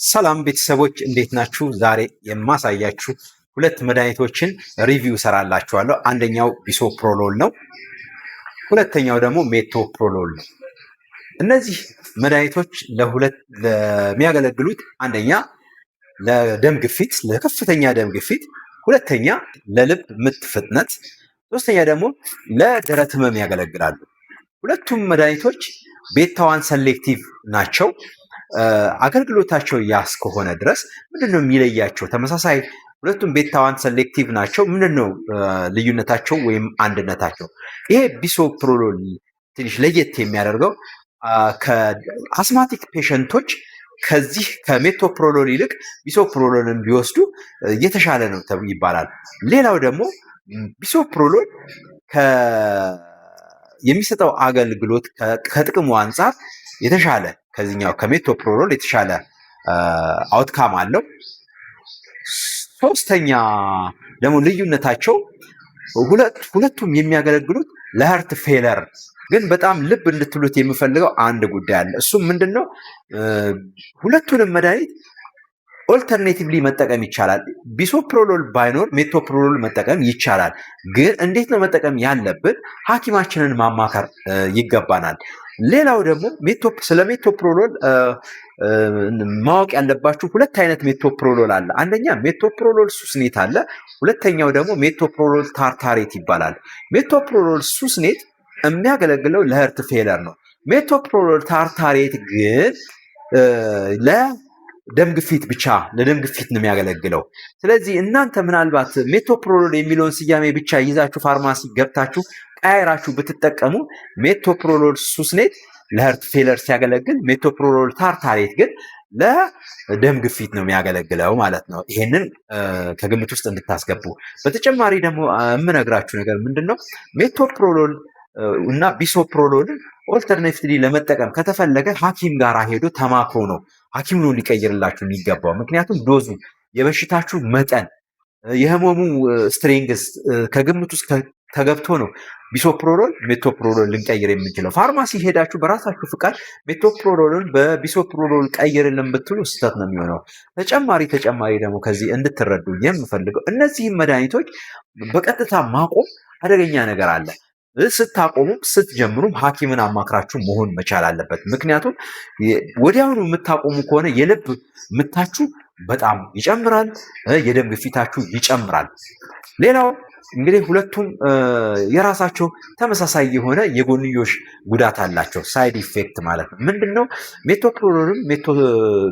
ሰላም ቤተሰቦች እንዴት ናችሁ? ዛሬ የማሳያችሁ ሁለት መድኃኒቶችን ሪቪው ሰራላችኋለሁ። አንደኛው ቢሶፕሮሎል ነው፣ ሁለተኛው ደግሞ ሜቶፕሮሎል ነው። እነዚህ መድኃኒቶች ለሚያገለግሉት አንደኛ ለደም ግፊት፣ ለከፍተኛ ደም ግፊት፣ ሁለተኛ ለልብ ምት ፍጥነት፣ ሶስተኛ ደግሞ ለደረት ህመም ያገለግላሉ። ሁለቱም መድኃኒቶች ቤታ1 ሰሌክቲቭ ናቸው። አገልግሎታቸው ያስ ከሆነ ድረስ ምንድነው የሚለያቸው? ተመሳሳይ ሁለቱም ቤታ1 ሰሌክቲቭ ናቸው። ምንድነው ልዩነታቸው ወይም አንድነታቸው? ይሄ ቢሶፕሮሎል ትንሽ ለየት የሚያደርገው ከአስማቲክ ፔሸንቶች ከዚህ ከሜቶፕሮሎል ይልቅ ቢሶፕሮሎልን ቢወስዱ የተሻለ ነው ይባላል። ሌላው ደግሞ ቢሶፕሮሎል የሚሰጠው አገልግሎት ከጥቅሙ አንጻር የተሻለ ከዚህኛው ከሜቶፕሮሎል የተሻለ አውትካም አለው። ሶስተኛ ደግሞ ልዩነታቸው ሁለቱም የሚያገለግሉት ለሀርት ፌለር ግን በጣም ልብ እንድትሉት የምፈልገው አንድ ጉዳይ አለ። እሱም ምንድነው? ሁለቱንም መድኃኒት ኦልተርኔቲቭሊ መጠቀም ይቻላል። ቢሶፕሮሎል ባይኖር ሜቶፕሮሎል መጠቀም ይቻላል። ግን እንዴት ነው መጠቀም ያለብን? ሐኪማችንን ማማከር ይገባናል። ሌላው ደግሞ ስለ ሜቶፕሮሎል ማወቅ ያለባችሁ ሁለት አይነት ሜቶፕሮሎል አለ። አንደኛ ሜቶፕሮሎል ሱስኔት አለ። ሁለተኛው ደግሞ ሜቶፕሮሎል ታርታሬት ይባላል። ሜቶፕሮሎል ሱስኔት የሚያገለግለው ለሀርት ፌለር ነው። ሜቶፕሮሎል ታርታሬት ግን ለደም ግፊት ብቻ ለደም ግፊት ነው የሚያገለግለው። ስለዚህ እናንተ ምናልባት ሜቶፕሮሎል የሚለውን ስያሜ ብቻ ይዛችሁ ፋርማሲ ገብታችሁ ቀያይራችሁ ብትጠቀሙ ሜቶፕሮሎል ሱስኔት ለሀርት ፌለር ሲያገለግል፣ ሜቶፕሮሎል ታርታሬት ግን ለደም ግፊት ነው የሚያገለግለው ማለት ነው። ይሄንን ከግምት ውስጥ እንድታስገቡ። በተጨማሪ ደግሞ የምነግራችሁ ነገር ምንድነው? ሜቶፕሮሎል እና ቢሶፕሮሎልን ኦልተርኔቲቭሊ ለመጠቀም ከተፈለገ ሐኪም ጋር ሄዶ ተማክሮ ነው ሐኪም ነው ሊቀይርላችሁ የሚገባው። ምክንያቱም ዶዙ፣ የበሽታችሁ መጠን፣ የህመሙ ስትሬንግስ ከግምት ውስጥ ተገብቶ ነው ቢሶፕሮሎል ሜቶፕሮሎል ልንቀይር የምንችለው። ፋርማሲ ሄዳችሁ በራሳችሁ ፍቃድ ሜቶፕሮሎልን በቢሶፕሮሎል ቀይርልን ብትሉ ስህተት ነው የሚሆነው። ተጨማሪ ደግሞ ከዚህ እንድትረዱ የምፈልገው እነዚህም መድኃኒቶች በቀጥታ ማቆም አደገኛ ነገር አለ። ስታቆሙም ስትጀምሩም ሐኪምን አማክራችሁ መሆን መቻል አለበት። ምክንያቱም ወዲያውኑ የምታቆሙ ከሆነ የልብ ምታችሁ በጣም ይጨምራል፣ የደም ግፊታችሁ ይጨምራል። ሌላው እንግዲህ ሁለቱም የራሳቸው ተመሳሳይ የሆነ የጎንዮሽ ጉዳት አላቸው፣ ሳይድ ኢፌክት ማለት ነው። ምንድነው? ሜቶፕሮሎልም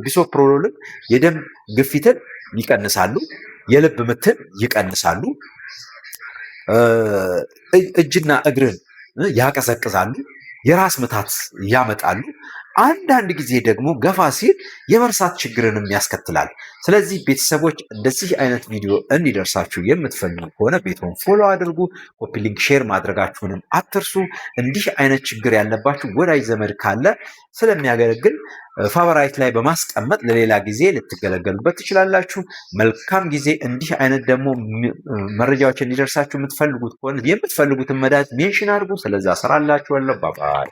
ቢሶፕሮሎልም የደም ግፊትን ይቀንሳሉ፣ የልብ ምትን ይቀንሳሉ፣ እጅና እግርን ያቀዘቅዛሉ፣ የራስ ምታት ያመጣሉ። አንዳንድ ጊዜ ደግሞ ገፋ ሲል የመርሳት ችግርንም ያስከትላል። ስለዚህ ቤተሰቦች እንደዚህ አይነት ቪዲዮ እንዲደርሳችሁ የምትፈልጉ ከሆነ ቤቱን ፎሎ አድርጉ፣ ኮፒ ሊንክ ሼር ማድረጋችሁንም አትርሱ። እንዲህ አይነት ችግር ያለባችሁ ወዳጅ ዘመድ ካለ ስለሚያገለግል ፋቨራይት ላይ በማስቀመጥ ለሌላ ጊዜ ልትገለገሉበት ትችላላችሁ። መልካም ጊዜ። እንዲህ አይነት ደግሞ መረጃዎች እንዲደርሳችሁ የምትፈልጉት ከሆነ የምትፈልጉትን መድኃኒት ሜንሽን አድርጉ። ስለዛ ሰራላችኋለሁ። ባባይ